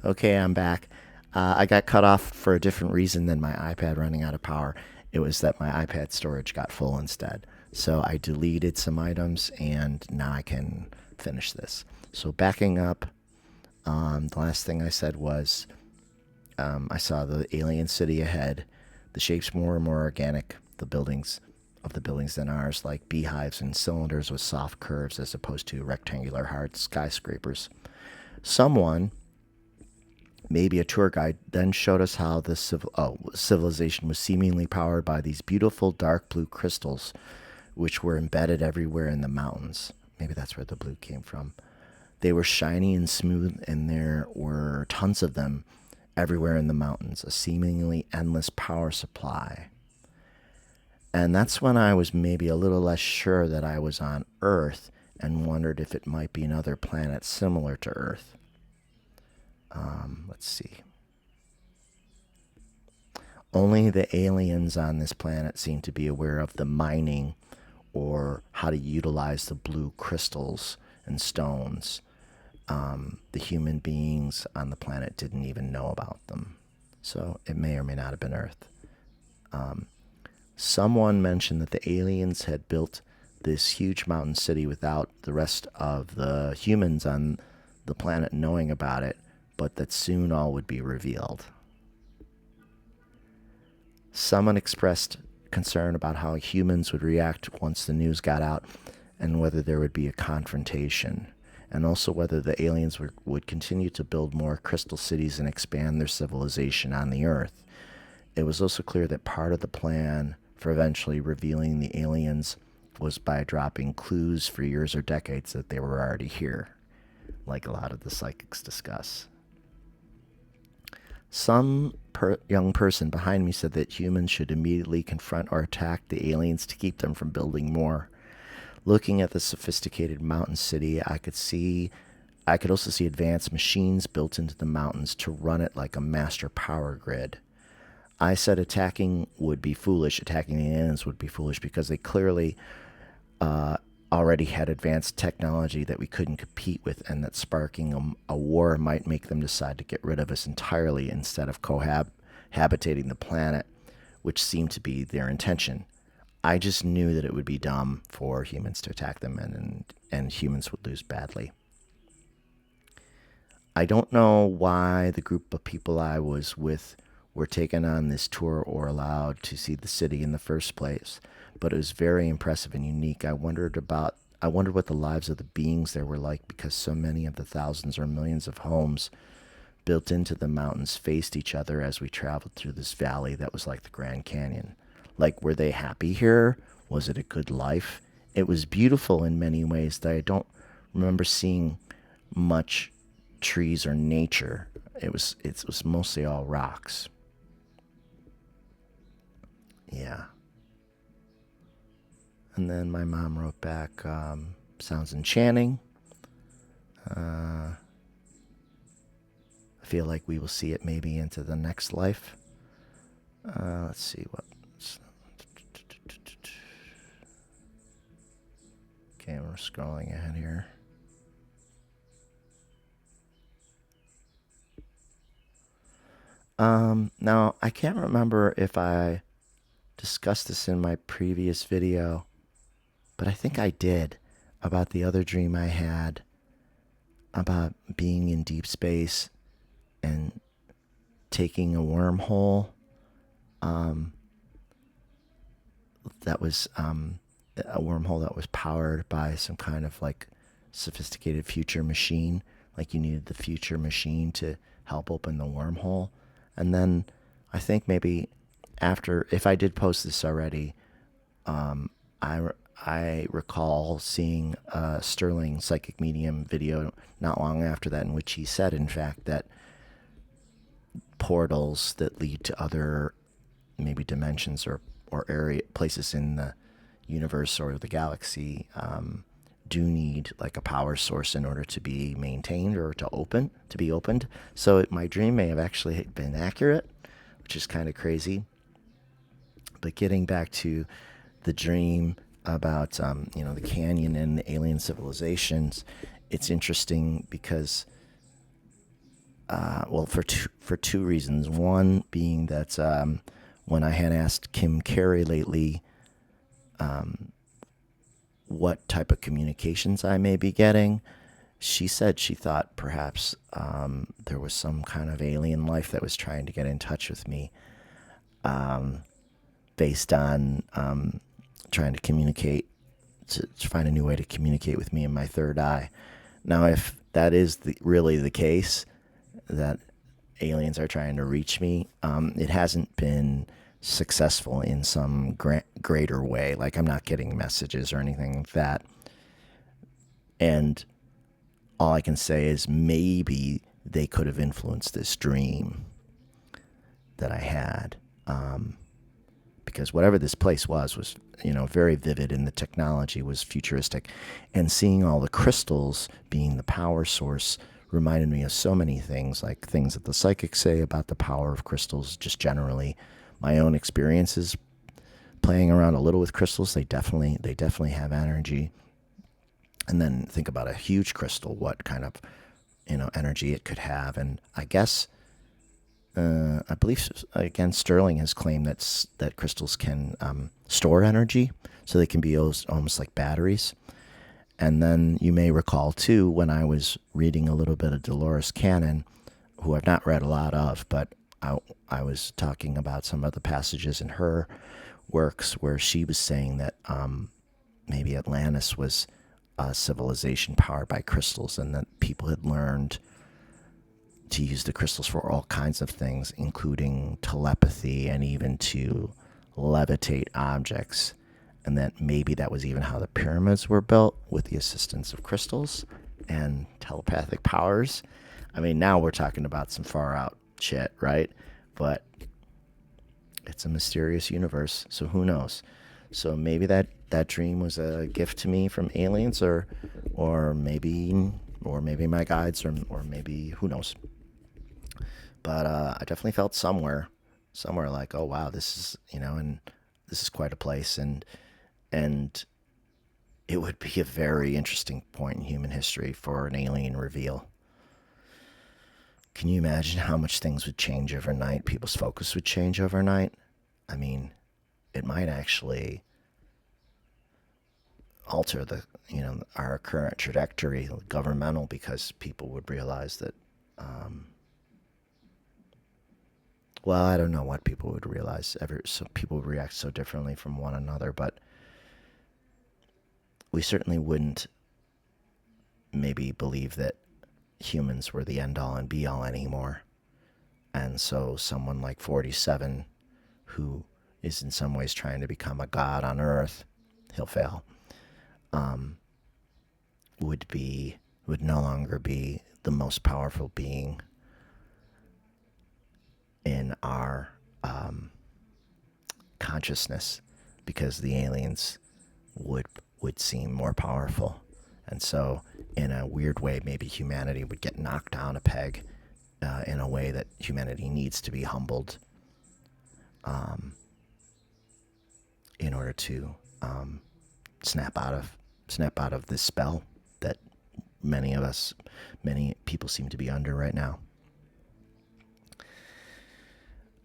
Okay, I'm back. I got cut off for a different reason than my iPad running out of power. It was that my iPad storage got full instead. So I deleted some items and now I can finish this. So backing up, the last thing I said was I saw the alien city ahead. The shapes more and more organic. The buildings than ours, like beehives and cylinders with soft curves as opposed to rectangular hard skyscrapers. Someone, maybe a tour guide, then showed us how the civilization was seemingly powered by these beautiful dark blue crystals, which were embedded everywhere in the mountains. Maybe that's where the blue came from. They were shiny and smooth, and there were tons of them everywhere in the mountains, a seemingly endless power supply. And that's when I was maybe a little less sure that I was on Earth and wondered if it might be another planet similar to Earth. Let's see. Only the aliens on this planet seem to be aware of the mining or how to utilize the blue crystals and stones. The human beings on the planet didn't even know about them. So it may or may not have been Earth. Someone mentioned that the aliens had built this huge mountain city without the rest of the humans on the planet knowing about it, but that soon all would be revealed. Someone expressed concern about how humans would react once the news got out and whether there would be a confrontation, and also whether the aliens would continue to build more crystal cities and expand their civilization on the Earth. It was also clear that part of the plan for eventually revealing the aliens was by dropping clues for years or decades that they were already here, like a lot of the psychics discuss. Some young person behind me said that humans should immediately confront or attack the aliens to keep them from building more. Looking at the sophisticated mountain city, I could also see advanced machines built into the mountains to run it like a master power grid. I said attacking would be foolish. Attacking the aliens would be foolish because they clearly already had advanced technology that we couldn't compete with, and that sparking a war might make them decide to get rid of us entirely instead of cohabitating the planet, which seemed to be their intention. I just knew that it would be dumb for humans to attack them, and humans would lose badly. I don't know why the group of people I was with were taken on this tour or allowed to see the city in the first place, but it was very impressive and unique. I wondered what the lives of the beings there were like, because so many of the thousands or millions of homes built into the mountains faced each other as we traveled through this valley that was like the Grand Canyon. Like, were they happy here? Was it a good life? It was beautiful in many ways that I don't remember seeing much trees or nature. It was mostly all rocks. Yeah. And then my mom wrote back, sounds enchanting. I feel like we will see it maybe into the next life. Let's see what. Okay, we're scrolling ahead here. Now, I can't remember if I discussed this in my previous video, but I think I did, about the other dream I had about being in deep space and taking a wormhole that was a wormhole that was powered by some kind of like sophisticated future machine. Like, you needed the future machine to help open the wormhole. And then I think maybe after, if I did post this already, I recall seeing a Sterling Psychic Medium video not long after that, in which he said, in fact, that portals that lead to other maybe dimensions or area places in the universe or the galaxy do need like a power source in order to be maintained or to be opened. So my dream may have actually been accurate, which is kind of crazy. But getting back to the dream about the canyon and the alien civilizations, it's interesting because Well, for two reasons. One being that when I had asked Kim Carey lately what type of communications I may be getting, she said she thought perhaps there was some kind of alien life that was trying to get in touch with me, based on trying to communicate, to find a new way to communicate with me in my third eye. Now, if that is really the case, that aliens are trying to reach me, it hasn't been successful in some greater way. Like, I'm not getting messages or anything like that. And all I can say is maybe they could have influenced this dream that I had. Because whatever this place was, very vivid, and the technology was futuristic. And seeing all the crystals being the power source reminded me of so many things, like things that the psychics say about the power of crystals, just generally. My own experiences playing around a little with crystals, they definitely have energy. And then think about a huge crystal, what kind of energy it could have. And I guess I believe, again, Sterling has claimed that crystals can store energy, so they can be almost like batteries. And then you may recall too, when I was reading a little bit of Dolores Cannon, who I've not read a lot of, but I was talking about some of the passages in her works where she was saying that maybe Atlantis was a civilization powered by crystals, and that people had learned to use the crystals for all kinds of things, including telepathy and even to levitate objects. And that maybe that was even how the pyramids were built, with the assistance of crystals and telepathic powers. I mean, now we're talking about some far out shit, right? But it's a mysterious universe, so who knows? So maybe that dream was a gift to me from aliens, or maybe my guides, or maybe who knows. But I definitely felt somewhere like, oh wow, this is and this is quite a place, and it would be a very interesting point in human history for an alien reveal. Can you imagine how much things would change overnight? People's focus would change overnight. I mean, it might actually alter our current trajectory, governmental, because people would realize that. Well, I don't know what people would realize. So people would react so differently from one another, but we certainly wouldn't maybe believe that humans were the end all and be all anymore. And so someone like 47, who is in some ways trying to become a god on Earth, he'll fail, would no longer be the most powerful being in our consciousness, because the aliens would would seem more powerful. And so, in a weird way, maybe humanity would get knocked down a peg, in a way that humanity needs to be humbled, in order to snap out of this spell that many people seem to be under right now.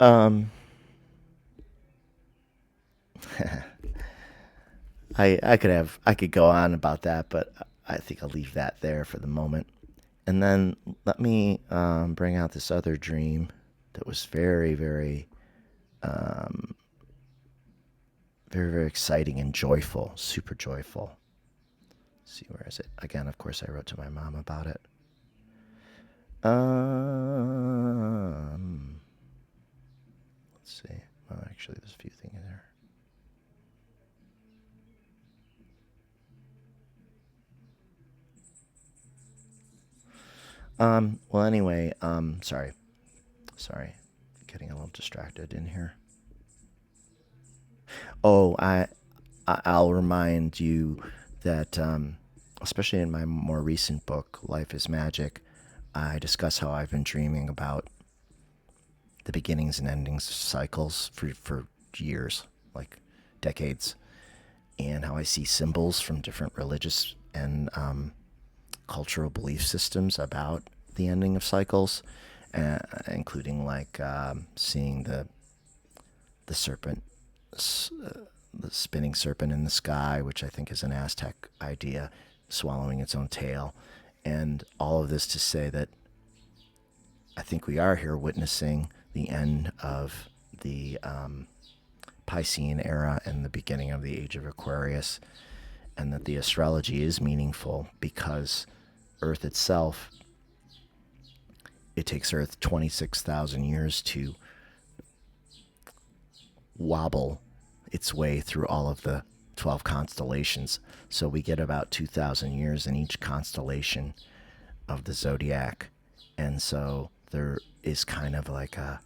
Um, I could go on about that, but I think I'll leave that there for the moment. And then let me bring out this other dream that was very, very, very, very exciting and joyful, super joyful. Let's see, where is it? Again, of course, I wrote to my mom about it. Let's see. Well, actually, there's a few things in there. Well, anyway, sorry, getting a little distracted in here. Oh, I'll remind you that, especially in my more recent book, Life is Magic, I discuss how I've been dreaming about the beginnings and endings of cycles for years, like decades, and how I see symbols from different religious and cultural belief systems about the ending of cycles. including like seeing the serpent, the spinning serpent in the sky, which I think is an Aztec idea, swallowing its own tail, and all of this to say that I think we are here witnessing the end of the Piscean era and the beginning of the age of Aquarius, and that the astrology is meaningful because Earth itself, it takes Earth 26,000 years to wobble its way through all of the 12 constellations. So we get about 2,000 years in each constellation of the zodiac. And so there is kind of like a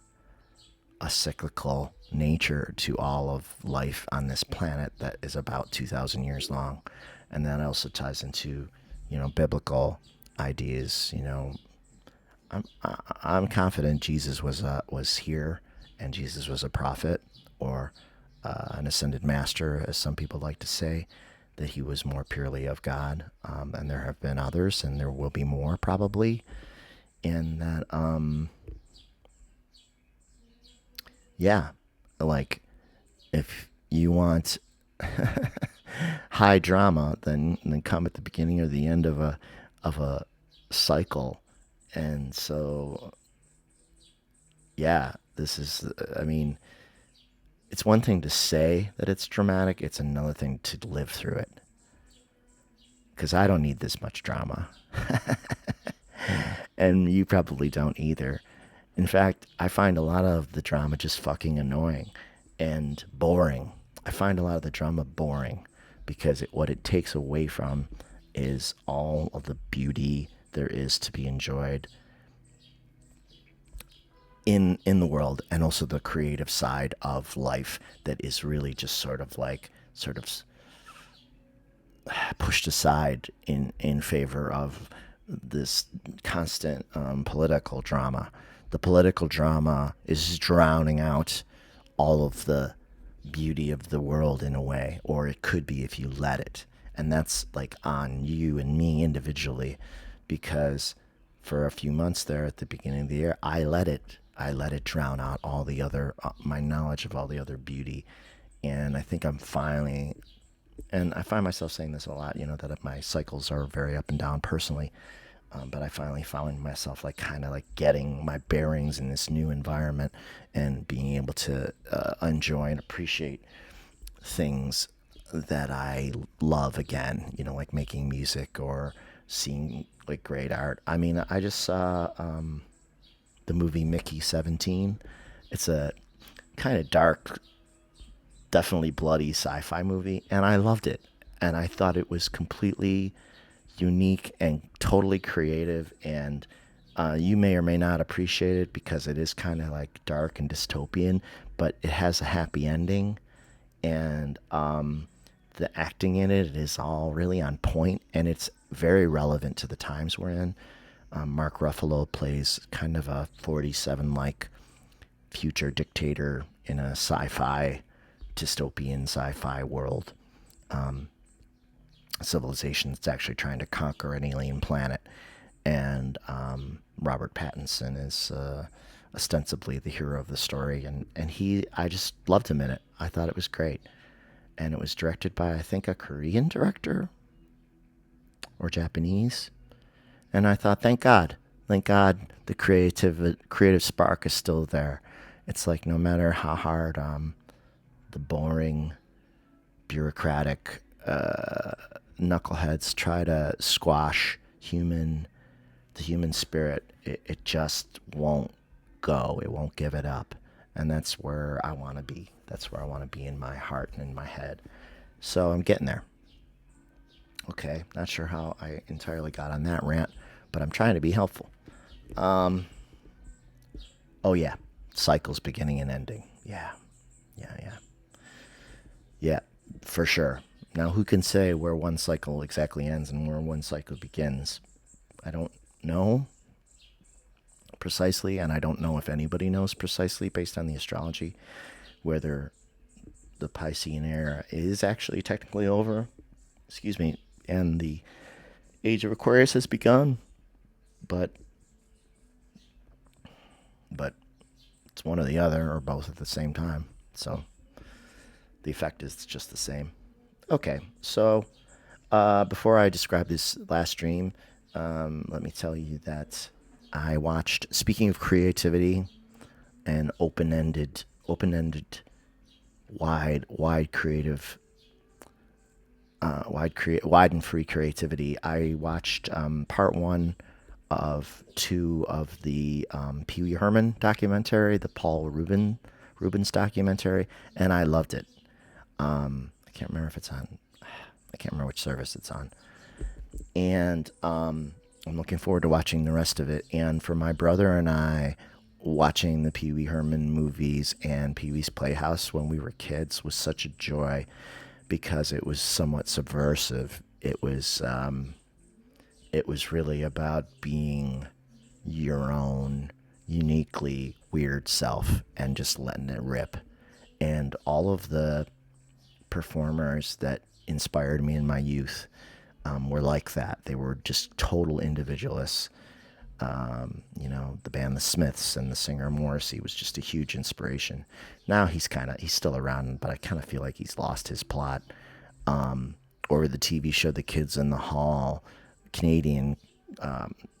cyclical nature to all of life on this planet that is about 2,000 years long. And that also ties into, biblical ideas. I'm confident Jesus was here, and Jesus was a prophet, or an ascended master, as some people like to say, that he was more purely of God. And there have been others, and there will be more probably. And that, yeah, like if you want high drama, then come at the beginning or the end of a cycle. And so, yeah, this is, I mean, it's one thing to say that it's dramatic, it's another thing to live through it. Because I don't need this much drama. And you probably don't either. In fact, I find a lot of the drama just fucking annoying and boring. I find a lot of the drama boring because what it takes away from is all of the beauty there is to be enjoyed in the world, and also the creative side of life that is really just sort of pushed aside in favor of this constant political drama. The political drama is drowning out all of the beauty of the world in a way, or it could be if you let it. And that's like on you and me individually, because for a few months there at the beginning of the year, I let it drown out all the other, my knowledge of all the other beauty. And I think I'm finally, and I find myself saying this a lot, that my cycles are very up and down personally. But I finally found myself like kind of like getting my bearings in this new environment and being able to enjoy and appreciate things that I love again, like making music or seeing like great art. I mean, I just saw the movie Mickey 17. It's a kind of dark, definitely bloody sci-fi movie, and I loved it. And I thought it was completely unique and totally creative. And you may or may not appreciate it because it is kind of like dark and dystopian, but it has a happy ending. And the acting in it is all really on point, and it's very relevant to the times we're in. Mark Ruffalo plays kind of a 47 like future dictator in a dystopian sci-fi world. Civilization that's actually trying to conquer an alien planet. And Robert Pattinson is ostensibly the hero of the story. And I just loved him in it. I thought it was great. And it was directed by, I think, a Korean director or Japanese. And I thought, thank God. Thank God the creative spark is still there. It's like no matter how hard the boring, bureaucratic knuckleheads try to squash the human spirit, it just won't go. It won't give it up. And that's where I want to be. That's where I want to be in my heart and in my head. So I'm getting there. Okay, not sure how I entirely got on that rant, but I'm trying to be helpful. Oh yeah, cycles beginning and ending. Yeah. Yeah, for sure. Now, who can say where one cycle exactly ends and where one cycle begins? I don't know precisely, and I don't know if anybody knows precisely based on the astrology whether the Piscean era is actually technically over, excuse me, and the age of Aquarius has begun. But It's one or the other, or both at the same time. So the effect is just the same. Okay, so before I describe this last dream, let me tell you that I watched. Speaking of creativity and wide creative, wide and free creativity. I watched part one of two of the Pee Wee Herman documentary, the Rubens documentary, and I loved it. I can't remember if it's on. I can't remember which service it's on, and I'm looking forward to watching the rest of it. And for my brother and I, watching the Pee Wee Herman movies and Pee Wee's Playhouse when we were kids was such a joy because it was somewhat subversive. It was really about being your own uniquely weird self and just letting it rip. And all of the performers that inspired me in my youth were like that. They were just total individualists. The band The Smiths and the singer Morrissey was just a huge inspiration. Now he's still around, but I kind of feel like he's lost his plot. Or the TV show The Kids in the Hall, Canadian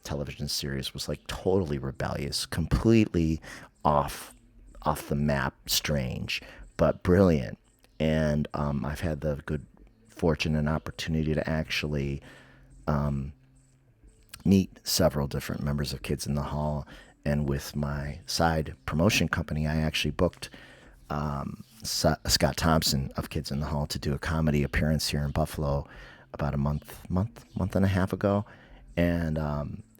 television series, was like totally rebellious, completely off off the map, strange, but brilliant. And I've had the good fortune and opportunity to actually meet several different members of Kids in the Hall. And with my side promotion company, I actually booked Scott Thompson of Kids in the Hall to do a comedy appearance here in Buffalo about a month and a half ago. And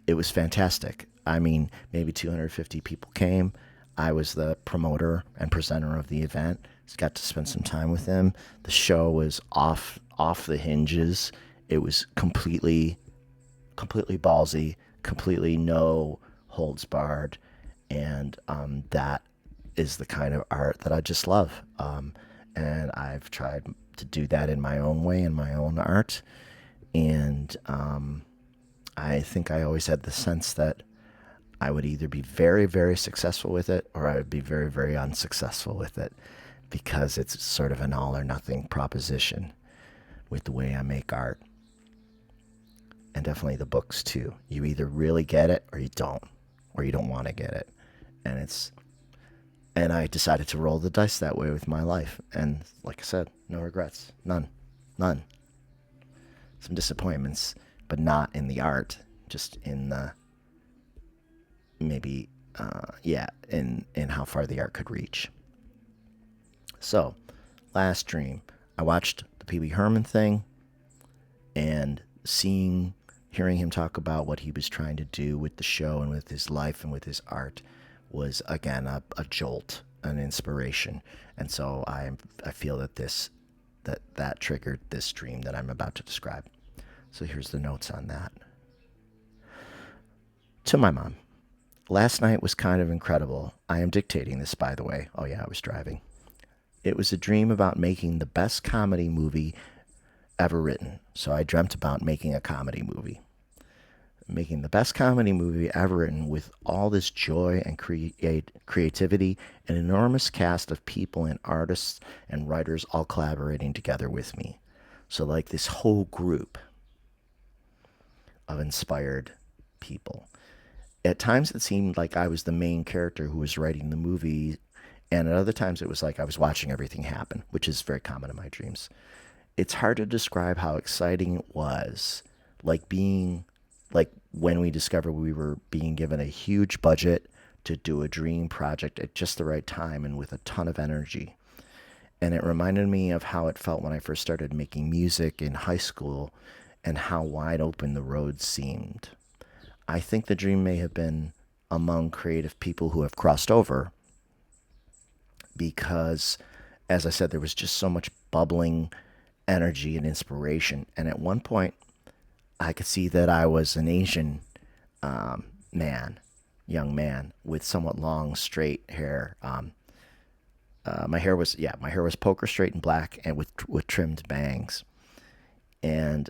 it was fantastic. I mean, maybe 250 people came. I was the promoter and presenter of the event. Got to spend some time with him. The show was off the hinges. It was completely ballsy, completely no holds barred, and that is the kind of art that I just love. And I've tried to do that in my own way, in my own art, and I think I always had the sense that I would either be very, very successful with it or I would be very, very unsuccessful with it because it's sort of an all or nothing proposition with the way I make art. And definitely the books too. You either really get it or you don't want to get it. And I decided to roll the dice that way with my life. And like I said, no regrets. None. Some disappointments, but not in the art, just in the maybe in how far the art could reach. So, last dream, I watched the Pee Wee Herman thing, and hearing him talk about what he was trying to do with the show and with his life and with his art was again a jolt, an inspiration. And so I feel that triggered this dream that I'm about to describe. So here's the notes on that. To my mom. Last night was kind of incredible. I am dictating this, by the way. Oh yeah, I was driving. It was a dream about making the best comedy movie ever written. So I dreamt about making a comedy movie. Making the best comedy movie ever written with all this joy and creativity, an enormous cast of people and artists and writers all collaborating together with me. So like this whole group of inspired people. At times it seemed like I was the main character who was writing the movie, and at other times it was like I was watching everything happen, which is very common in my dreams. It's hard to describe how exciting it was, like when we discovered we were being given a huge budget to do a dream project at just the right time and with a ton of energy. And it reminded me of how it felt when I first started making music in high school and how wide open the roads seemed. I think the dream may have been among creative people who have crossed over because, as I said, there was just so much bubbling energy and inspiration. And at one point, I could see that I was an Asian young man with somewhat long, straight hair. My hair was poker straight and black and with trimmed bangs, and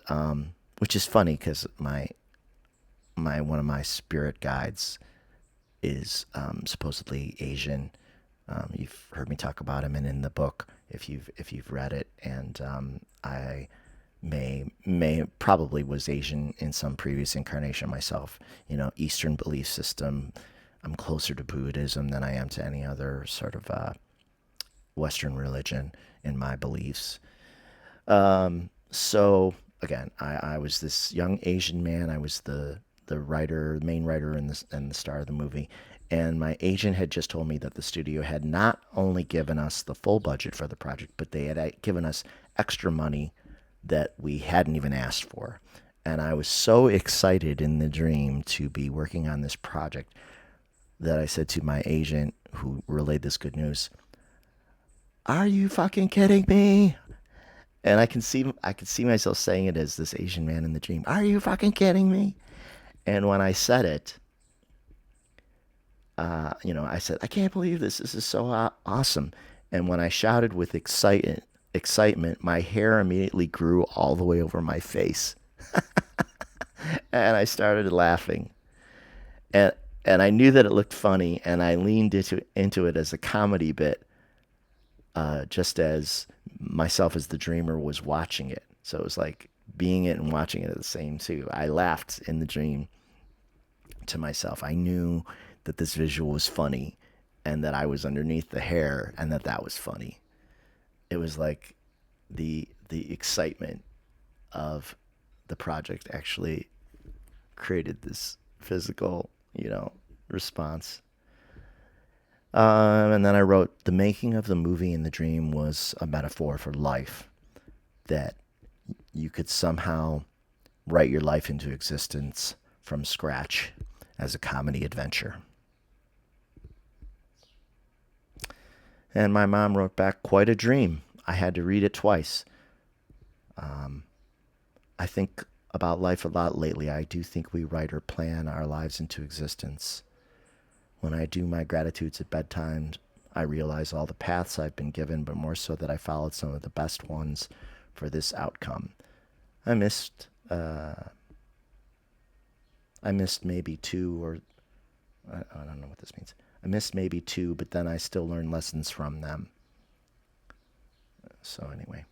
which is funny because my one of my spirit guides is supposedly Asian, You've heard me talk about him, and in the book, if you've read it, and I may probably was Asian in some previous incarnation myself. Eastern belief system. I'm closer to Buddhism than I am to any other sort of Western religion in my beliefs. So again, I was this young Asian man. I was the writer, the main writer, and the star of the movie. And my agent had just told me that the studio had not only given us the full budget for the project, but they had given us extra money that we hadn't even asked for. And I was so excited in the dream to be working on this project that I said to my agent, who relayed this good news, "Are you fucking kidding me?" And I could see myself saying it as this Asian man in the dream. "Are you fucking kidding me?" And when I said it, I said, "I can't believe this. This is so awesome." And when I shouted with excitement, my hair immediately grew all the way over my face, and I started laughing. And and I knew that it looked funny, and I leaned into it as a comedy bit, just as myself as the dreamer was watching it. So it was like being it and watching it at the same too. I laughed in the dream to myself. I knew that this visual was funny and that I was underneath the hair and that was funny. It was like the excitement of the project actually created this physical, response. And then I wrote, the making of the movie in the dream was a metaphor for life, that you could somehow write your life into existence from scratch as a comedy adventure. And my mom wrote back, quite a dream. I had to read it twice. I think about life a lot lately. I do think we write or plan our lives into existence. When I do my gratitudes at bedtime, I realize all the paths I've been given, but more so that I followed some of the best ones for this outcome. I missed maybe two, or I don't know what this means. I missed maybe two, but then I still learned lessons from them. So anyway.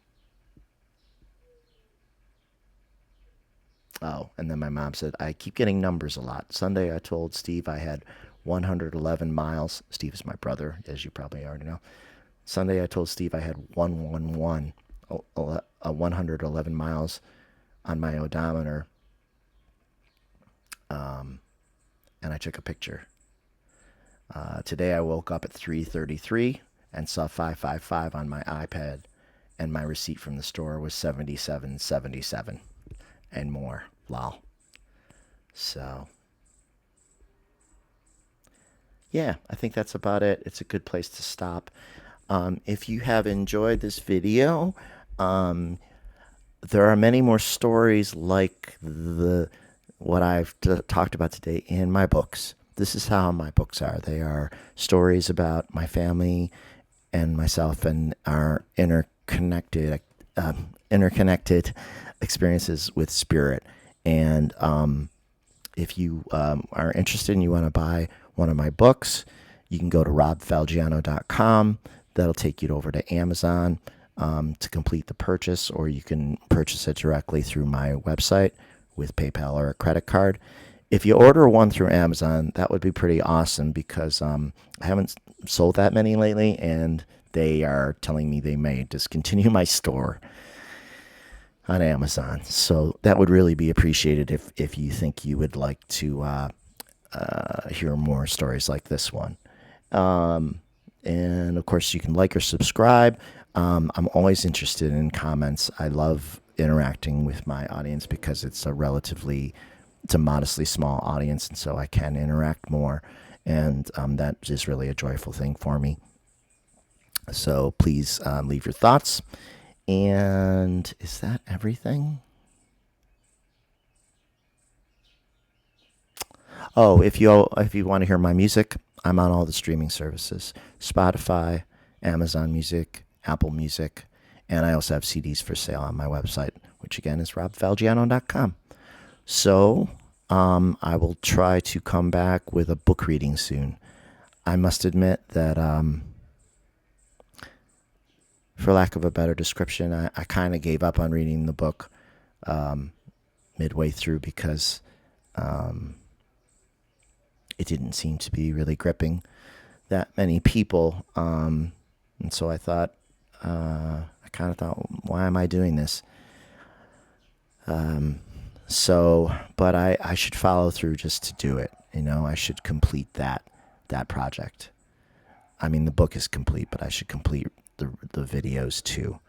Oh, and then my mom said, I keep getting numbers a lot. Sunday I told Steve I had 111 miles. Steve is my brother, as you probably already know. Sunday I told Steve I had 111, 111 miles on my odometer. And I took a picture. Today I woke up at 3:33 and saw 555 on my iPad, and my receipt from the store was 7777 and more. Lol. So, yeah, I think that's about it. It's a good place to stop. If you have enjoyed this video, um, there are many more stories like the what I've talked about today in my books. This is how my books are. They are stories about my family and myself and our interconnected experiences with spirit. And if you are interested and you want to buy one of my books, you can go to robfalgiano.com. That'll take you over to Amazon to complete the purchase, or you can purchase it directly through my website with PayPal or a credit card. If you order one through Amazon, that would be pretty awesome, because I haven't sold that many lately, and they are telling me they may discontinue my store on Amazon. So that would really be appreciated if you think you would like to hear more stories like this one. And of course, you can like or subscribe. I'm always interested in comments. I love interacting with my audience because it's a modestly small audience, and so I can interact more, and that is really a joyful thing for me. So please leave your thoughts. And is that everything? Oh, if you want to hear my music, I'm on all the streaming services: Spotify, Amazon Music, Apple Music, and I also have CDs for sale on my website, which again is robfalgiano.com. So I will try to come back with a book reading soon. I must admit that for lack of a better description. I kind of gave up on reading the book midway through because it didn't seem to be really gripping that many people. And so I thought, I kind of thought, why am I doing this? But I should follow through just to do it. I should complete that project. I mean, the book is complete, but I should complete the videos too,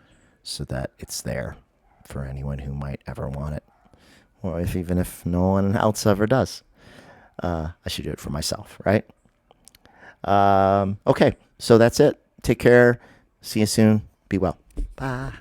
so that it's there for anyone who might ever want it, or even if no one else ever does. I should do it for myself, right? Okay, so that's it. Take care. See you soon. Be well. Bye.